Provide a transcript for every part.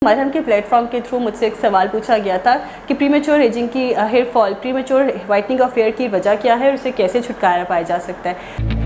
मरहम के प्लेटफॉर्म के थ्रू मुझसे एक सवाल पूछा गया था कि प्रीमेच्योर एजिंग की hair fall, premature whitening of hair की वजह क्या है और उसे कैसे छुटकारा पाया जा सकता है।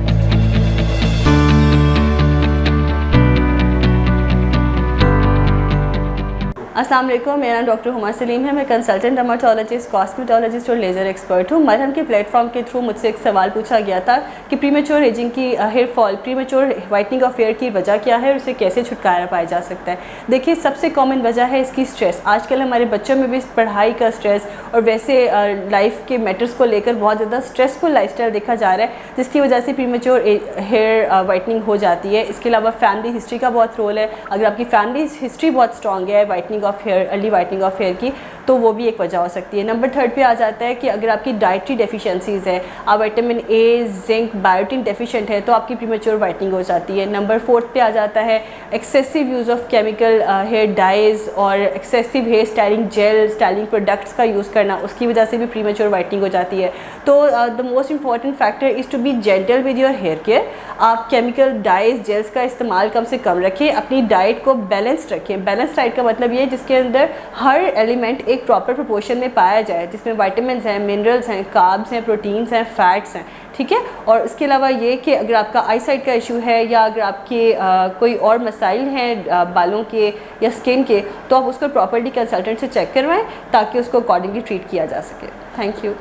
अस्सलाम वालेकुम, मेरा नाम डॉक्टर हुमा सलीम है। मैं कंसल्टेंट डर्मेटोलॉजिस्ट, कॉस्मेटोलॉजिस्ट और लेज़र एक्सपर्ट हूँ। मरहम के प्लेटफॉर्म के थ्रू मुझसे एक सवाल पूछा गया था कि प्रीमेच्योर एजिंग की hair fall, premature whitening of hair की वजह क्या है और उसे कैसे छुटकारा पाया जा सकता है। देखिए, सबसे कॉमन वजह है इसकी स्ट्रेस। आजकल हमारे बच्चों में भी पढ़ाई का स्ट्रेस और वैसे लाइफ के मैटर्स को लेकर बहुत ज़्यादा स्ट्रेसफुल लाइफस्टाइल देखा जा रहा है, जिसकी वजह से प्रीमेच्योर हेयर वाइटनिंग हो जाती है। इसके अलावा फैमिली हिस्ट्री का बहुत रोल है। अगर आपकी फैमिली हिस्ट्री बहुत स्ट्रॉन्ग है whitening of hair, early whitening of hair की, तो वो भी एक वजह हो सकती है। नंबर 3 पे आ जाता है कि अगर आपकी डाइटरी डेफिशिएंसीज़ है, आप vitamin A, zinc, biotin deficient है, तो आपकी प्रीमेच्योर वाइटनिंग हो जाती है। नंबर 4 पे आ जाता है excessive use of chemical hair dyes और excessive hair styling gel, styling products का यूज़ करना, उसकी वजह से भी प्रीमेच्योर वाइटनिंग हो जाती है। तो the most important factor is to be gentle with your hair care. आप केमिकल डाइज, जेल्स का इस्तेमाल कम से कम रखें, अपनी डाइट को बैलेंस्ड रखें। बैलेंस डाइट का मतलब ये है जिसके अंदर हर एलिमेंट एक प्रॉपर प्रोपोर्शन में पाया जाए, जिसमें विटामिन्स हैं, मिनरल्स हैं, कार्ब्स हैं, प्रोटीन्स हैं, फैट्स हैं, ठीक है। और इसके अलावा ये कि अगर आपका आई साइट का इशू है या अगर आपके कोई और मसाइल हैं बालों के या स्किन के, तो आप उसको प्रॉपर्ली कंसल्टेंट से चेक करवाएं ताकि उसको अकॉर्डिंगली ट्रीट किया जा सके। Thank you.